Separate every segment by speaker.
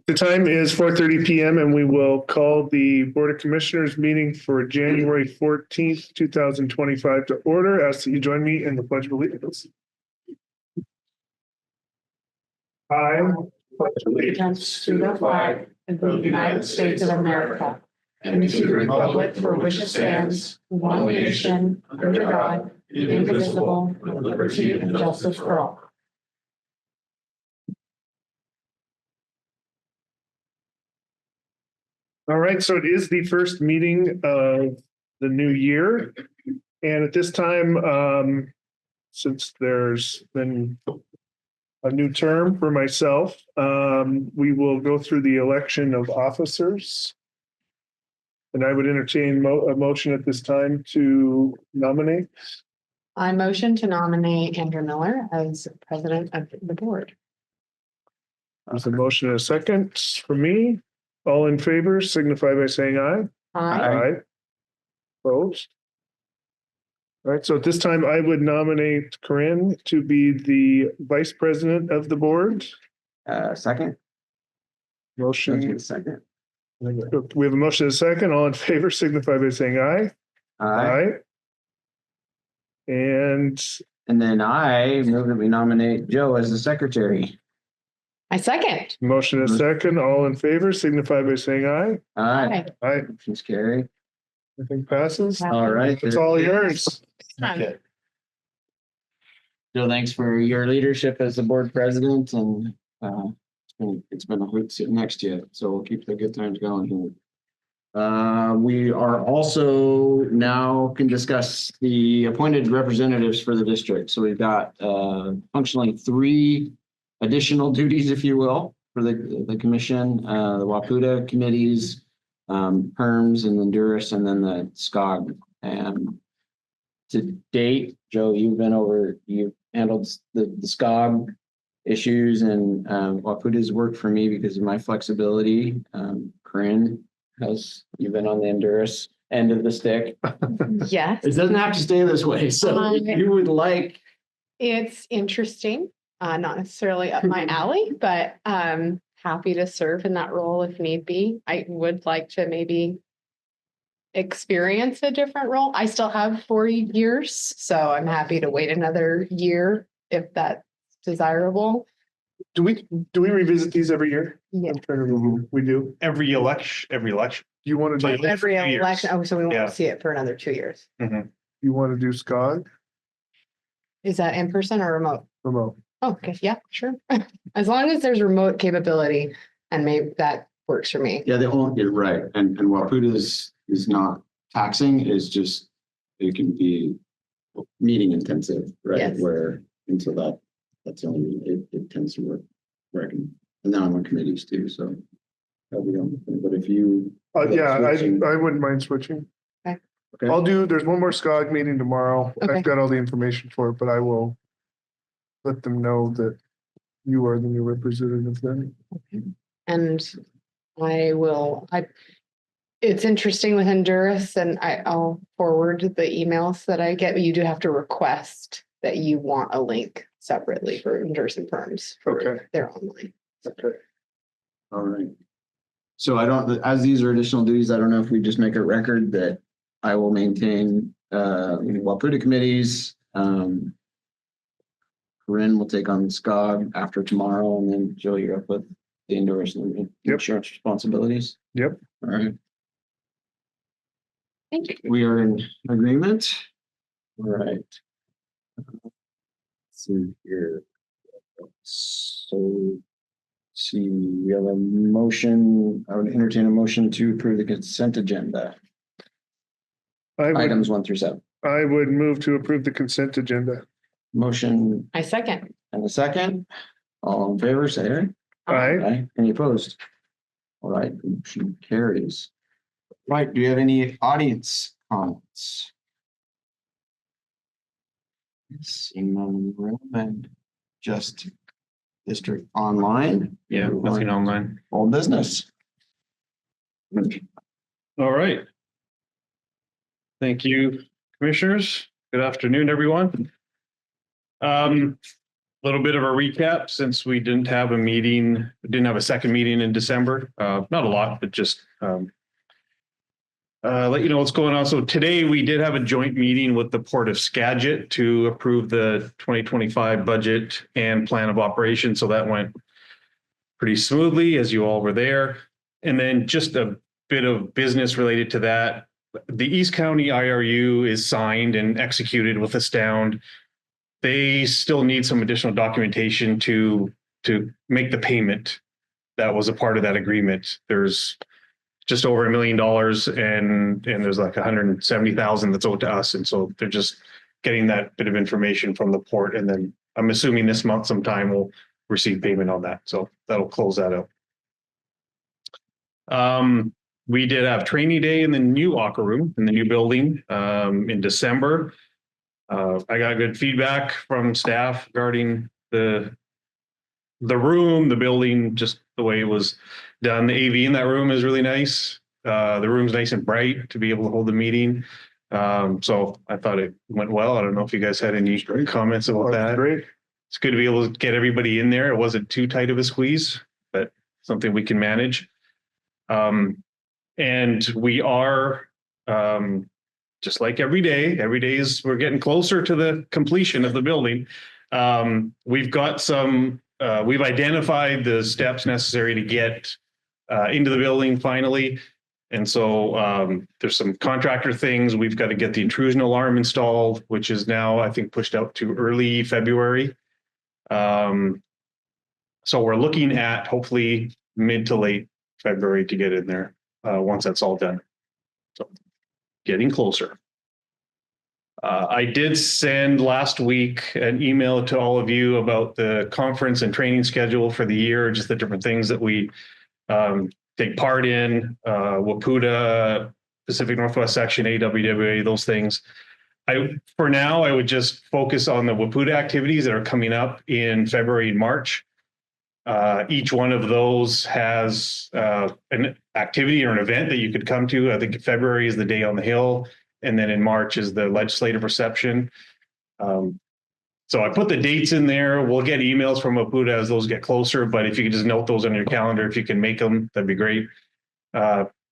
Speaker 1: The time is 4:30 p.m. and we will call the Board of Commissioners meeting for January 14th, 2025 to order. Ask that you join me in the Pledge of Allegiance. I pledge
Speaker 2: allegiance to the flag of the United States of America and to the republic for which it stands, one nation, under God, indivisible, with liberty and justice for all.
Speaker 1: All right, so it is the first meeting of the new year. And at this time, since there's been a new term for myself, we will go through the election of officers. And I would entertain a motion at this time to nominate.
Speaker 2: I motion to nominate Andrew Miller as president of the board.
Speaker 1: There's a motion and a second for me. All in favor, signify by saying aye.
Speaker 2: Aye.
Speaker 1: Opposed? All right, so at this time, I would nominate Corinne to be the vice president of the board.
Speaker 3: Second.
Speaker 1: Motion.
Speaker 3: Second.
Speaker 1: We have a motion and a second. All in favor, signify by saying aye.
Speaker 3: Aye.
Speaker 1: And
Speaker 3: then I move that we nominate Joe as the secretary.
Speaker 2: I second.
Speaker 1: motion and a second. All in favor, signify by saying aye.
Speaker 3: Aye.
Speaker 1: Aye.
Speaker 3: Motion's carried.
Speaker 1: I think passes.
Speaker 3: All right.
Speaker 1: It's all yours.
Speaker 3: Okay. Joe, thanks for your leadership as the board president, and it's been a hoot sitting next to you. So we'll keep the good times going here. We are also now can discuss the appointed representatives for the district. So we've got functionally 3 additional duties, if you will, for the commission, the WPUDA committees, PURMS and Enduris, and then the SCOG. And to date, Joe, you've handled the SCOG issues, and WPUDA's worked for me because of my flexibility. Corinne, you've been on the Enduris end of the stick.
Speaker 2: Yes.
Speaker 3: It doesn't have to stay this way. So if you would like.
Speaker 2: It's interesting. Not necessarily up my alley, but happy to serve in that role if need be. I would like to maybe experience a different role. I still have 4 years, so I'm happy to wait another year if that's desirable.
Speaker 1: Do we revisit these every year?
Speaker 2: Yeah.
Speaker 1: I'm trying to remember. We do.
Speaker 4: Every election.
Speaker 1: You want to do
Speaker 2: Every
Speaker 4: 2 years.
Speaker 2: election. Oh, so we won't
Speaker 4: Yeah.
Speaker 2: see it for another 2 years.
Speaker 1: You want to do SCOG?
Speaker 2: Is that in person or remote?
Speaker 1: Remote.
Speaker 2: Oh, okay. Yeah, sure. As long as there's remote capability, and maybe that works for me.
Speaker 3: Yeah, you're right. And WPUDA is not taxing, it's just, it can be meeting intensive, right?
Speaker 2: Yes.
Speaker 3: Where until that's the only, it tends to work. And now I'm on committees too, so that'll be on. But if you.
Speaker 1: Yeah,
Speaker 3: switching-
Speaker 1: I wouldn't mind switching.
Speaker 2: Okay.
Speaker 3: Okay.
Speaker 1: There's one more SCOG meeting tomorrow.
Speaker 2: Okay.
Speaker 1: I've got all the information for it, but I will let them know that you are the new representative then.
Speaker 2: And it's interesting with Enduris, and I'll forward the emails that I get, but you do have to request that you want a link separately for Enduris and PURMS.
Speaker 1: Okay.
Speaker 2: They're online.
Speaker 1: Okay.
Speaker 3: All right. So as these are additional duties, I don't know if we just make a record that I will maintain WPUDA committees. Corinne will take on SCOG after tomorrow, and then Joe, you're up with the Enduris and insurance responsibilities.
Speaker 1: Yep.
Speaker 3: All right.
Speaker 2: Thank you.
Speaker 3: We are in agreement. All right. Let's see here. So, see, we have a motion. I would entertain a motion to approve the consent agenda. Items 1 through 7.
Speaker 1: I would move to approve the consent agenda.
Speaker 3: Motion
Speaker 2: I second.
Speaker 3: and a second. All in favor, say aye.
Speaker 1: Aye.
Speaker 3: Aye. Any opposed? All right, motion carries. Right, do you have any audience comments? Seeing none in the room, and just district online.
Speaker 4: Yeah, nothing online.
Speaker 3: All business.
Speaker 4: All right. Thank you, commissioners. Good afternoon, everyone. Little bit of a recap since we didn't have a second meeting in December. Not a lot, but just let you know what's going on. So today we did have a joint meeting with the Port of Skagit to approve the 2025 budget and plan of operation. So that went pretty smoothly as you all were there. And then just a bit of business related to that. The East County IRU is signed and executed with Astound. They still need some additional documentation to make the payment that was a part of that agreement. There's just over $1 million and there's like 170,000 that's owed to us. And so they're just getting that bit of information from the port. And then I'm assuming this month sometime we'll receive payment on that. So that'll close that out. We did have training day in the new locker room in the new building in December. I got good feedback from staff regarding the room, the building, just the way it was done. The AV in that room is really nice. The room's nice and bright to be able to hold the meeting. So I thought it went well. I don't know if you guys had any comments about that.
Speaker 1: Great.
Speaker 4: It's good to be able to get everybody in there. It wasn't too tight of a squeeze, but something we can manage. And we are, just like every day we're getting closer to the completion of the building. We've got we've identified the steps necessary to get into the building finally. And so there's some contractor things. We've got to get the intrusion alarm installed, which is now, I think, pushed out to early February. So we're looking at hopefully mid to late February to get in there once that's all done. So getting closer. I did send last week an email to all of you about the conference and training schedule for the year, just the different things that we take part in, WPUDA, Pacific Northwest Section, AWWA, those things. For now, I would just focus on the WPUDA activities that are coming up in February and March. Each one of those has an activity or an event that you could come to. I think February is the Day on the Hill, and then in March is the legislative reception. So I put the dates in there. We'll get emails from WPUDA as those get closer, but if you could just note those on your calendar, if you can make them, that'd be great.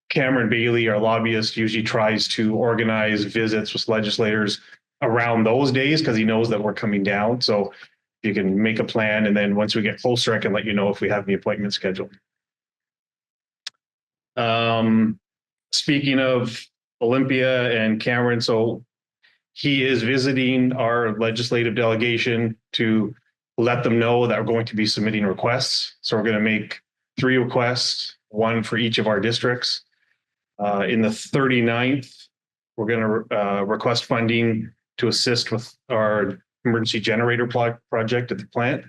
Speaker 4: Cameron Bailey, our lobbyist, usually tries to organize visits with legislators around those days because he knows that we're coming down. So you can make a plan, and then once we get closer, I can let you know if we have the appointment scheduled. Speaking of Olympia and Cameron, so he is visiting our legislative delegation to let them know that we're going to be submitting requests. So we're going to make 3 requests, 1 for each of our districts. In the 39th, we're going to request funding to assist with our emergency generator project at the plant.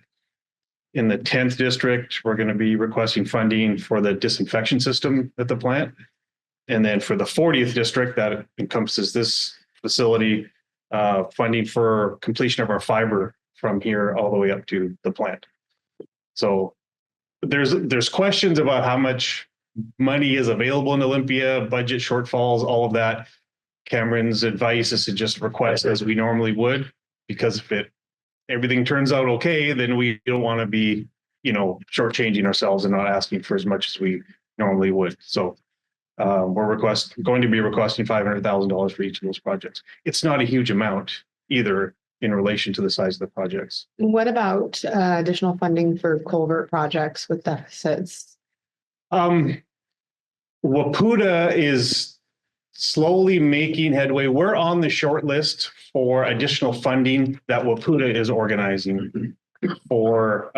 Speaker 4: In the 10th district, we're going to be requesting funding for the disinfection system at the plant. And then for the 40th district, that encompasses this facility, funding for completion of our fiber from here all the way up to the plant. So there's questions about how much money is available in Olympia, budget shortfalls, all of that. Cameron's advice is to just request as we normally would, because if everything turns out okay, then we don't want to be, shortchanging ourselves and not asking for as much as we normally would. So we're going to be requesting $500,000 for each of those projects. It's not a huge amount either in relation to the size of the projects.
Speaker 2: What about additional funding for culvert projects with deficits?
Speaker 4: WPUDA is slowly making headway. We're on the short list for additional funding that WPUDA is organizing for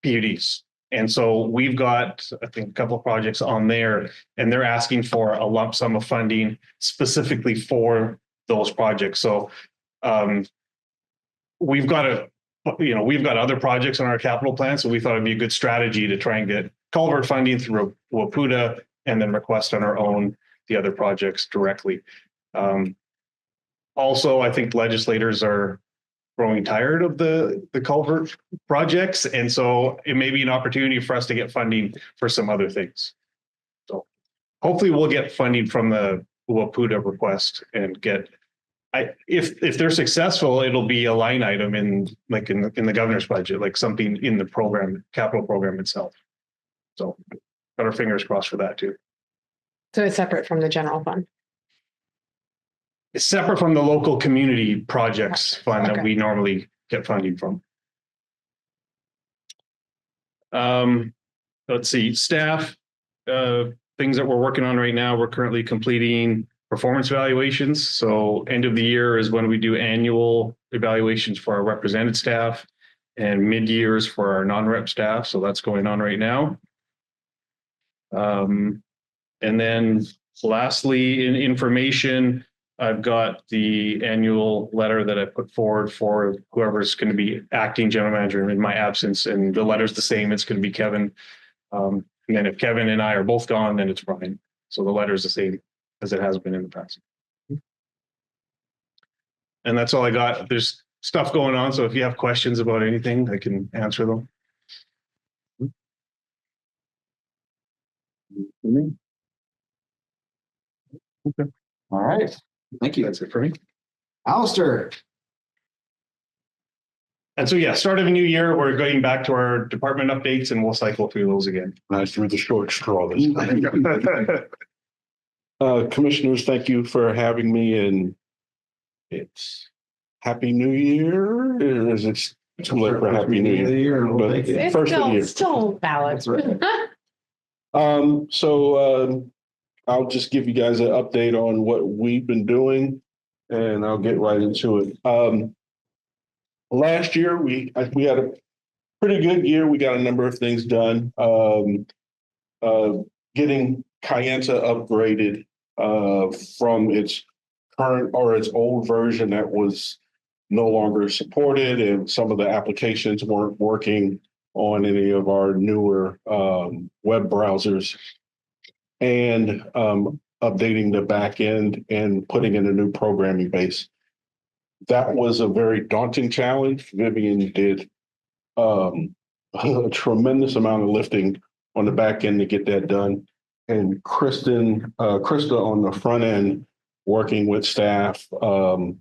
Speaker 4: PUDs. And so we've got, I think, a couple of projects on there, and they're asking for a lump sum of funding specifically for those projects. So we've got other projects on our capital plan. So we thought it'd be a good strategy to try and get culvert funding through WPUDA and then request on our own the other projects directly. Also, I think legislators are growing tired of the culvert projects. And so it may be an opportunity for us to get funding for some other things. So hopefully we'll get funding from the WPUDA request and get if they're successful, it'll be a line item in the governor's budget, like something in the program, capital program itself. So got our fingers crossed for that too.
Speaker 2: So it's separate from the general fund.
Speaker 4: It's separate from the local community projects fund that
Speaker 2: Okay.
Speaker 4: we normally get funding from. Let's see, staff, things that we're working on right now. We're currently completing performance evaluations. So end of the year is when we do annual evaluations for our represented staff and mid-years for our non-rep staff. So that's going on right now. And then lastly, in information, I've got the annual letter that I put forward for whoever's going to be acting general manager in my absence. And the letter's the same. It's going to be Kevin. And then if Kevin and I are both gone, then it's Brian. So the letter's the same as it has been in the past. And that's all I got. There's stuff going on. So if you have questions about anything, I can answer them.
Speaker 3: Okay. All right. Thank you.
Speaker 4: That's it for me.
Speaker 3: Alistair.
Speaker 4: And so, yeah, start of a new year, we're going back to our department updates and we'll cycle through those again.
Speaker 5: Nice through the short straw this time. Commissioners, thank you for having me, and it's Happy New Year. Or is it too late for Happy New Year? But
Speaker 2: It's
Speaker 5: first of the year.
Speaker 2: still valid.
Speaker 5: I'll just give you guys an update on what we've been doing, and I'll get right into it. Last year, we had a pretty good year. We got a number of things done. Getting Kayenta upgraded from its current or its old version that was no longer supported, and some of the applications weren't working on any of our newer web browsers, and updating the back end and putting in a new programming base. That was a very daunting challenge. Vivian did a tremendous amount of lifting on the back end to get that done. And Krista on the front end, working with staff to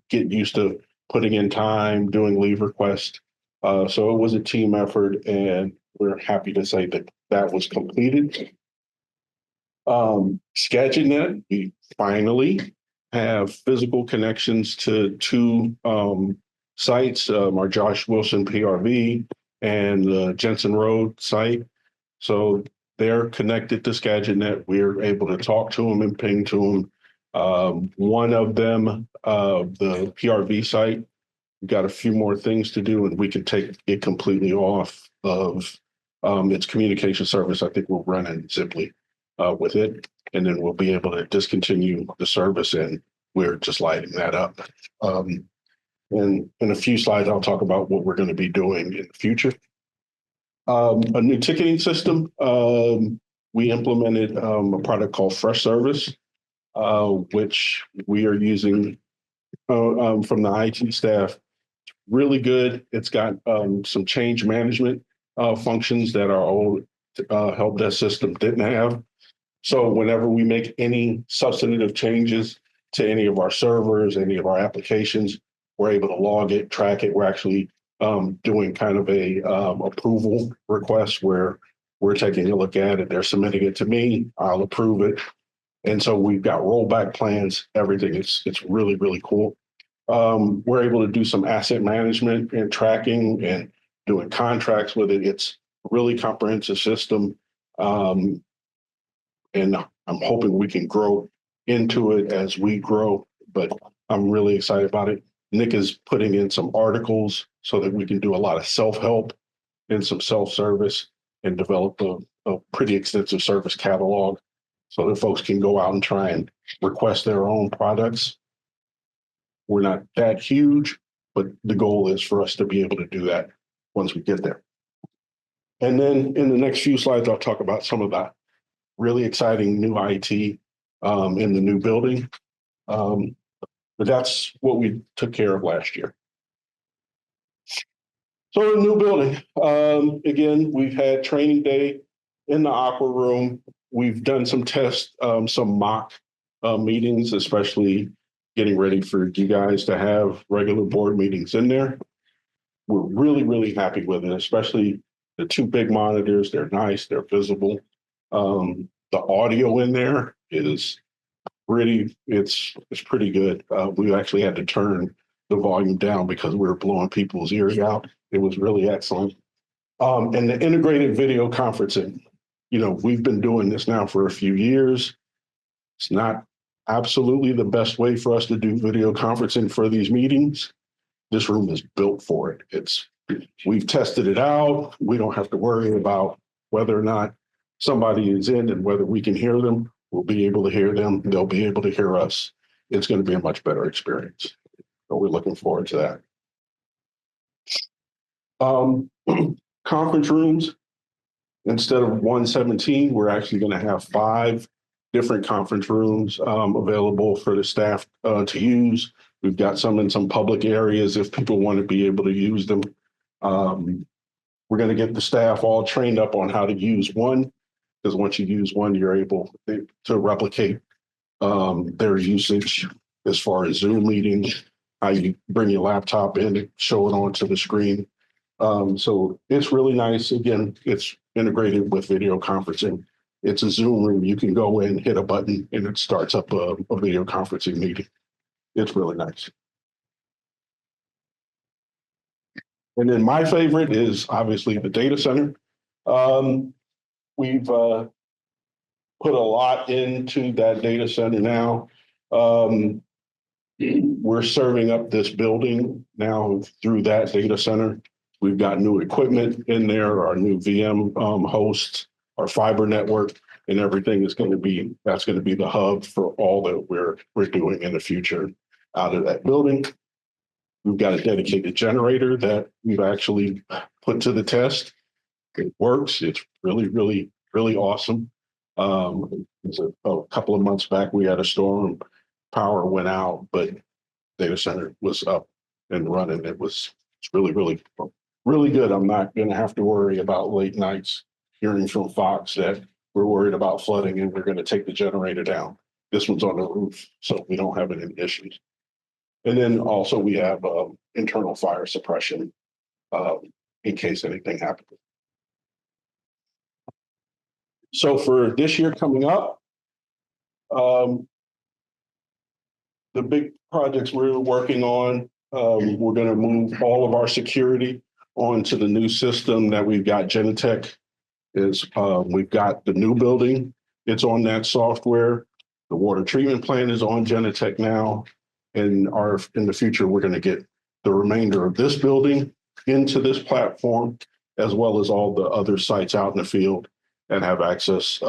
Speaker 5: get used to putting in time, doing leave requests. So it was a team effort, and we're happy to say that that was completed. SCAGInet, we finally have physical connections to two sites, our Josh Wilson PRV and the Jensen Road site. So they're connected to SCAGInet. We're able to talk to them and ping to them. One of them, the PRV site, we've got a few more things to do, and we can take it completely off of its communication service. I think we're running Ziply with it, and then we'll be able to discontinue the service, and we're just lighting that up. And in a few slides, I'll talk about what we're going to be doing in the future. A new ticketing system. We implemented a product called Fresh Service, which we are using from the IT staff. Really good. It's got some change management functions that our old help desk system didn't have. So whenever we make any substantive changes to any of our servers, any of our applications, we're able to log it, track it. We're actually doing kind of a approval request where we're taking a look at it. They're submitting it to me. I'll approve it. And so we've got rollback plans, everything. It's really, really cool. We're able to do some asset management and tracking and doing contracts with it. It's a really comprehensive system. And I'm hoping we can grow into it as we grow, but I'm really excited about it. Nick is putting in some articles so that we can do a lot of self-help and some self-service and develop a pretty extensive service catalog so that folks can go out and try and request their own products. We're not that huge, but the goal is for us to be able to do that once we get there. And then in the next few slides, I'll talk about some of that really exciting new IT in the new building. But that's what we took care of last year. So the new building, again, we've had training day in the Aqua Room. We've done some tests, some mock meetings, especially getting ready for you guys to have regular board meetings in there. We're really, really happy with it, especially the two big monitors. They're nice, they're visible. The audio in there is it's pretty good. We actually had to turn the volume down because we were blowing people's ears out. It was really excellent. And the integrated video conferencing, we've been doing this now for a few years. It's not absolutely the best way for us to do video conferencing for these meetings. This room is built for it. We've tested it out. We don't have to worry about whether or not somebody is in and whether we can hear them. We'll be able to hear them. They'll be able to hear us. It's going to be a much better experience. So we're looking forward to that. Conference rooms, instead of 117, we're actually going to have 5 different conference rooms available for the staff to use. We've got some in some public areas if people want to be able to use them. We're going to get the staff all trained up on how to use one, because once you use one, you're able to replicate their usage as far as Zoom meetings, how you bring your laptop in and show it onto the screen. So it's really nice. Again, it's integrated with video conferencing. It's a Zoom room. You can go in, hit a button, and it starts up a video conferencing meeting. It's really nice. And then my favorite is obviously the data center. We've put a lot into that data center now. We're serving up this building now through that data center. We've got new equipment in there, our new VM hosts, our fiber network, and everything is that's going to be the hub for all that we're doing in the future out of that building. We've got a dedicated generator that we've actually put to the test. It works. It's really, really, really awesome. A couple of months back, we had a storm, power went out, but data center was up and running. It's really, really, really good. I'm not going to have to worry about late nights hearing from Fox that we're worried about flooding and we're going to take the generator down. This one's on the roof, so we don't have any issues. And then also we have internal fire suppression in case anything happens. So for this year coming up, the big projects we're working on, we're going to move all of our security onto the new system that we've got. Genetech we've got the new building. It's on that software. The water treatment plant is on Genetech now. In the future, we're going to get the remainder of this building into this platform, as well as all the other sites out in the field that have access,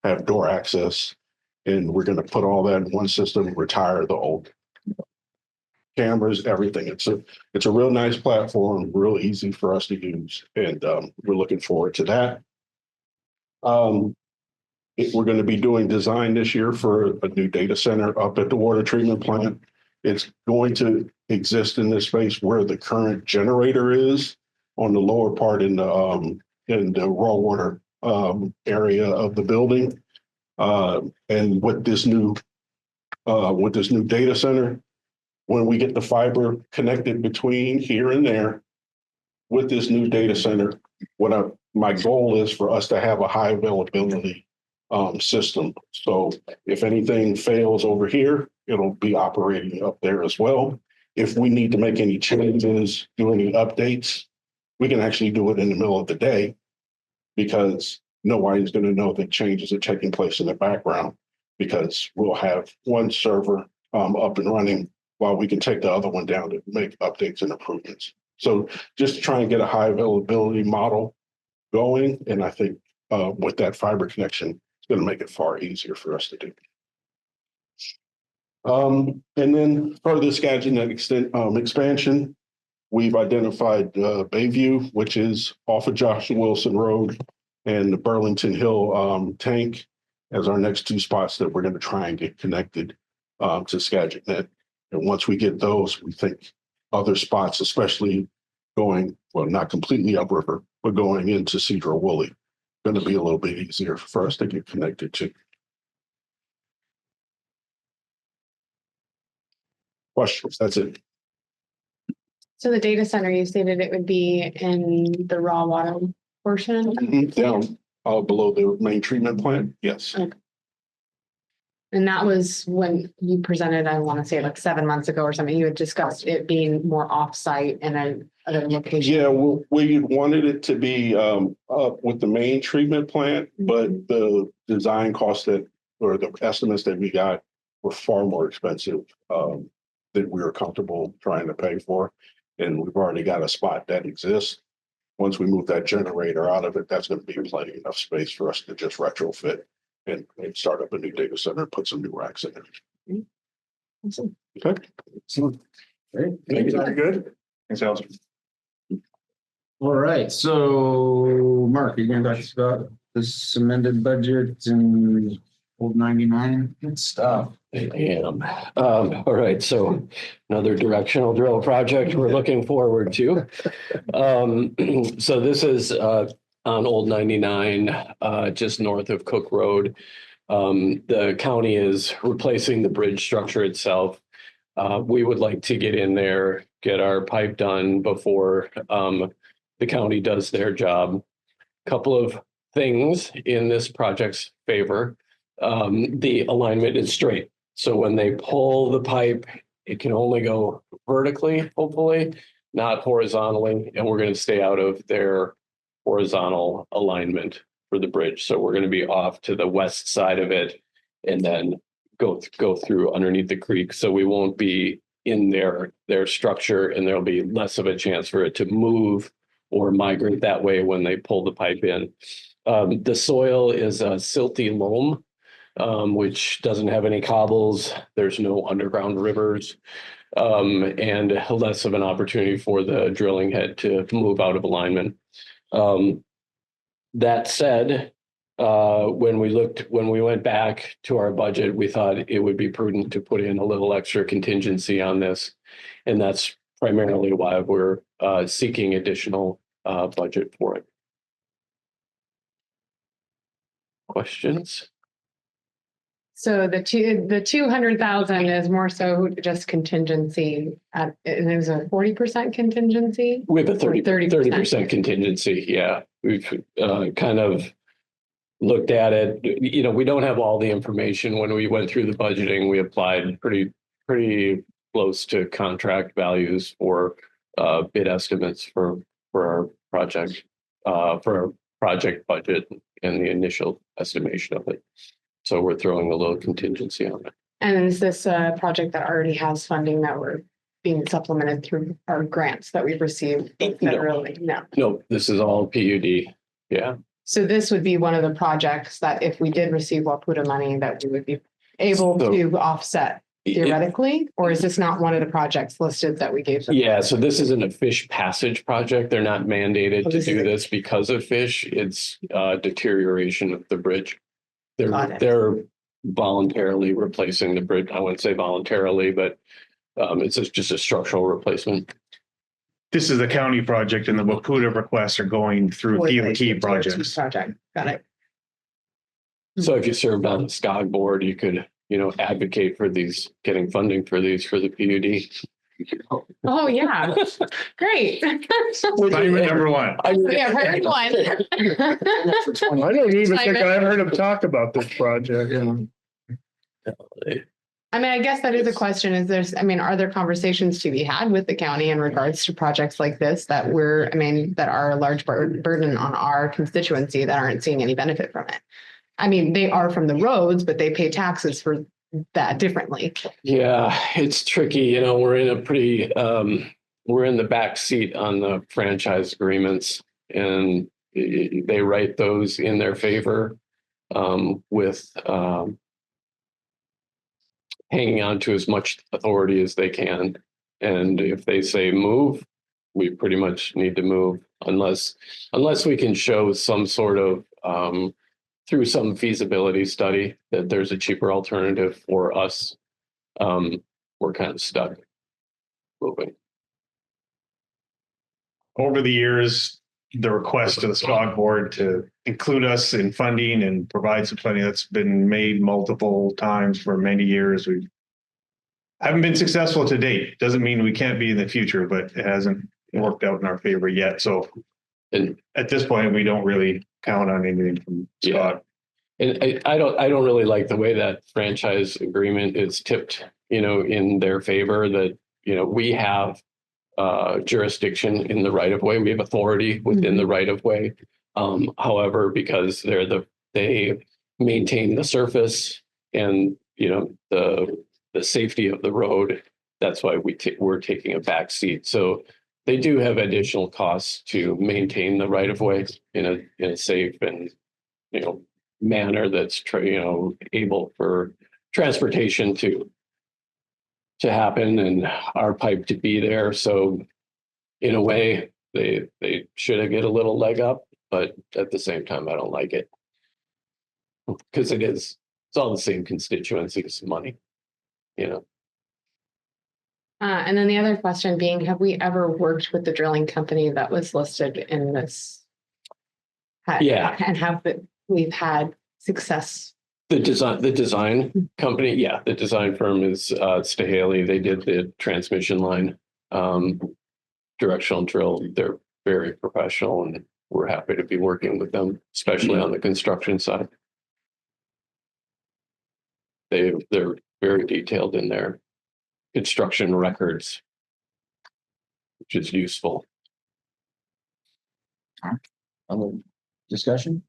Speaker 5: have door access. And we're going to put all that in one system, retire the old cameras, everything. It's a real nice platform, real easy for us to use. And we're looking forward to that. We're going to be doing design this year for a new data center up at the water treatment plant. It's going to exist in this space where the current generator is on the lower part in the raw water area of the building. And with this new data center, when we get the fiber connected between here and there with this new data center, my goal is for us to have a high availability system. So if anything fails over here, it'll be operating up there as well. If we need to make any changes, do any updates, we can actually do it in the middle of the day because nobody's going to know that changes are taking place in the background because we'll have one server up and running while we can take the other one down to make updates and improvements. So just to try and get a high availability model going. And I think with that fiber connection, it's going to make it far easier for us to do. And then for the Skagit expansion, we've identified Bayview, which is off of Joshua Wilson Road, and the Burlington Hill tank as our next 2 spots that we're going to try and get connected to Skagit Net. And once we get those, we think other spots, especially going, well, not completely upriver, but going into Cedar Woolley, going to be a little bit easier for us to get connected to. questions. That's it.
Speaker 2: So the data center, you stated it would be in the raw water portion.
Speaker 5: Down below the main treatment plant. Yes.
Speaker 2: And that was when you presented, I want to say like 7 months ago or something, you had discussed it being more off-site in another location.
Speaker 5: Yeah, well, we wanted it to be up with the main treatment plant, but the design costs that, or the estimates that we got were far more expensive than we were comfortable trying to pay for. And we've already got a spot that exists. Once we move that generator out of it, that's going to be plenty enough space for us to just retrofit and start up a new data center, put some new racks in there.
Speaker 2: Awesome.
Speaker 5: Okay.
Speaker 3: Great.
Speaker 1: Thank you. Good.
Speaker 4: Thanks, Allison.
Speaker 3: All right, so Mark, you going to talk about this amended budget and old 99? Good stuff.
Speaker 6: I am. All right, so another directional drill project we're looking forward to. So this is on Old 99, just north of Cook Road. The county is replacing the bridge structure itself. We would like to get in there, get our pipe done before the county does their job. Couple of things in this project's favor. The alignment is straight. So when they pull the pipe, it can only go vertically, hopefully, not horizontally. And we're going to stay out of their horizontal alignment for the bridge. So we're going to be off to the west side of it and then go through underneath the creek. So we won't be in their structure, and there'll be less of a chance for it to move or migrate that way when they pull the pipe in. The soil is a silty loam, which doesn't have any cobbles. There's no underground rivers, and less of an opportunity for the drilling head to move out of alignment. That said, when we went back to our budget, we thought it would be prudent to put in a little extra contingency on this. And that's primarily why we're seeking additional budget for it. Questions?
Speaker 2: So the 200,000 is more so just contingency, and it was a 40% contingency?
Speaker 6: We have a 30%
Speaker 2: 30%.
Speaker 6: contingency. Yeah, we've kind of looked at it. You know, we don't have all the information. When we went through the budgeting, we applied pretty close to contract values for bid estimates for our project, for our project budget and the initial estimation of it. So we're throwing a little contingency on it.
Speaker 2: And is this a project that already has funding that we're being supplemented through our grants that we've received federally? No.
Speaker 6: No, this is all PUD. Yeah.
Speaker 2: So this would be one of the projects that if we did receive WPUDA money, that we would be able to offset theoretically, or is this not one of the projects listed that we gave them?
Speaker 6: Yeah, so this isn't a fish passage project. They're not mandated to do this because of fish. It's deterioration of the bridge. They're voluntarily replacing the bridge. I wouldn't say voluntarily, but it's just a structural replacement.
Speaker 4: This is the county project, and the WPUDA requests are going through DOT projects.
Speaker 2: Got it.
Speaker 6: So if you served on the SCOG board, you could, advocate for these, getting funding for these for the PUD.
Speaker 2: Oh, yeah. Great.
Speaker 4: Assignment number one.
Speaker 2: Yeah, heard one.
Speaker 1: I don't even think I've heard him talk about this project.
Speaker 2: I mean, I guess that is a question. Are there conversations to be had with the county in regards to projects like this that are a large burden on our constituency that aren't seeing any benefit from it? I mean, they are from the roads, but they pay taxes for that differently.
Speaker 6: Yeah, it's tricky. We're in the back seat on the franchise agreements, and they write those in their favor with hanging on to as much authority as they can. And if they say move, we pretty much need to move unless we can show some sort of through some feasibility study that there's a cheaper alternative for us. We're kind of stuck moving.
Speaker 4: Over the years, the request to the SCOG board to include us in funding and provide some funding that's been made multiple times for many years. We've haven't been successful to date. Doesn't mean we can't be in the future, but it hasn't worked out in our favor yet. So
Speaker 6: And
Speaker 4: at this point, we don't really count on anything from Scott.
Speaker 6: And I don't really like the way that franchise agreement is tipped, in their favor that, we have jurisdiction in the right of way. We have authority within the right of way. However, because they maintain the surface and, the safety of the road, that's why we're taking a back seat. So they do have additional costs to maintain the right of way in a safe and, manner that's able for transportation to happen and our pipe to be there. So in a way, they should get a little leg up, but at the same time, I don't like it. Because it's all the same constituencies, money,
Speaker 2: And then the other question being, have we ever worked with the drilling company that was listed in this?
Speaker 6: Yeah.
Speaker 2: And we've had success?
Speaker 6: The design company, yeah, the design firm is Stahaley. They did the transmission line, directional drill. They're very professional and we're happy to be working with them, especially on the construction side. They're very detailed in their construction records, which is useful.
Speaker 3: Other discussion?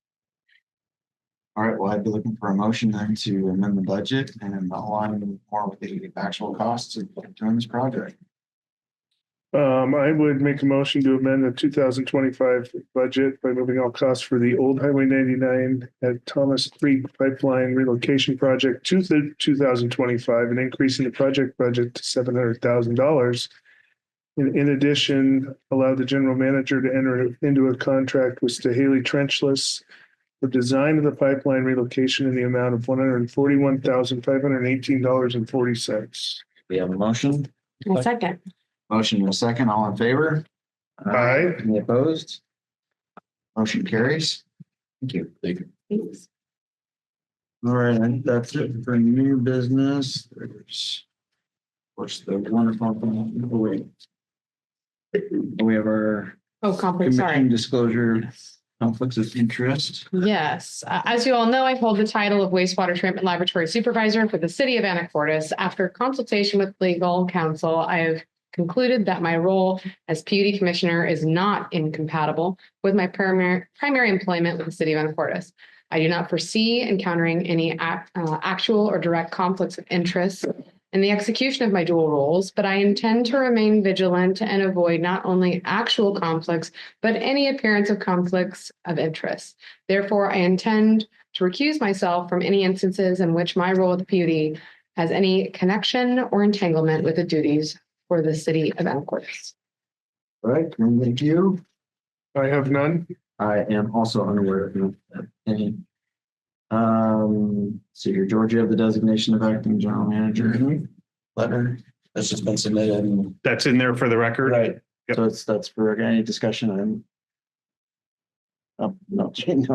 Speaker 3: All right, well, I'd be looking for a motion then to amend the budget and align more with the actual costs of doing this project.
Speaker 1: I would make a motion to amend the 2025 budget by moving all costs for the old Highway 99 at Thomas Creek Pipeline Relocation Project to the 2025 and increasing the project budget to $700,000. In addition, allow the general manager to enter into a contract with Stahaley Trenchless for design of the pipeline relocation in the amount of $141,518.40.
Speaker 3: We have a motion.
Speaker 2: A second.
Speaker 3: Motion and a second. All in favor?
Speaker 1: Aye.
Speaker 3: Any opposed? Motion carries. Thank you.
Speaker 2: Thanks.
Speaker 3: All right, and that's it for new business. There's, of course, the wonderful thing. We have our
Speaker 2: Conflict, sorry.
Speaker 3: commission disclosure conflicts of interest.
Speaker 2: Yes, as you all know, I hold the title of wastewater treatment laboratory supervisor for the city of Anacortes. After consultation with legal counsel, I have concluded that my role as PUD commissioner is not incompatible with my primary employment with the city of Anacortes. I do not foresee encountering any actual or direct conflicts of interest in the execution of my dual roles, but I intend to remain vigilant and avoid not only actual conflicts, but any appearance of conflicts of interest. Therefore, I intend to recuse myself from any instances in which my role with the PUD has any connection or entanglement with the duties for the city of Anacortes.
Speaker 3: All right, thank you.
Speaker 1: I have none.
Speaker 3: I am also unaware of any. So your Georgia of the designation of acting general manager letter that's just been submitted. And,
Speaker 4: That's in there for the record.
Speaker 3: right.
Speaker 4: Yep.
Speaker 3: So that's for any discussion. No, nothing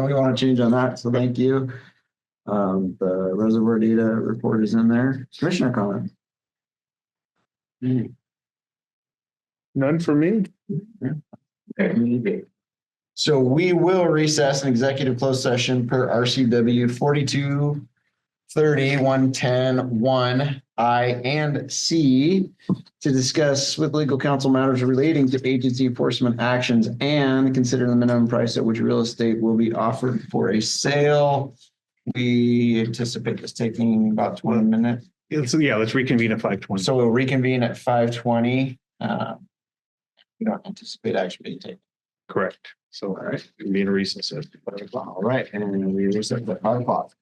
Speaker 3: we want to change on that. So thank you. The reservoir data report is in there. Commissioner comment.
Speaker 1: None for me.
Speaker 3: So we will recess an executive closed session per RCW 4230-110-1 I and C to discuss with legal counsel matters relating to agency enforcement actions and consider the minimum price at which real estate will be offered for a sale. We anticipate this taking about 20 minutes.
Speaker 4: Let's reconvene at 5:20.
Speaker 3: So we'll reconvene at 5:20. We don't anticipate action being taken.
Speaker 4: Correct. So, all right, we can be in recess at 5 o'clock.
Speaker 3: All right, and we reset at 5 o'clock.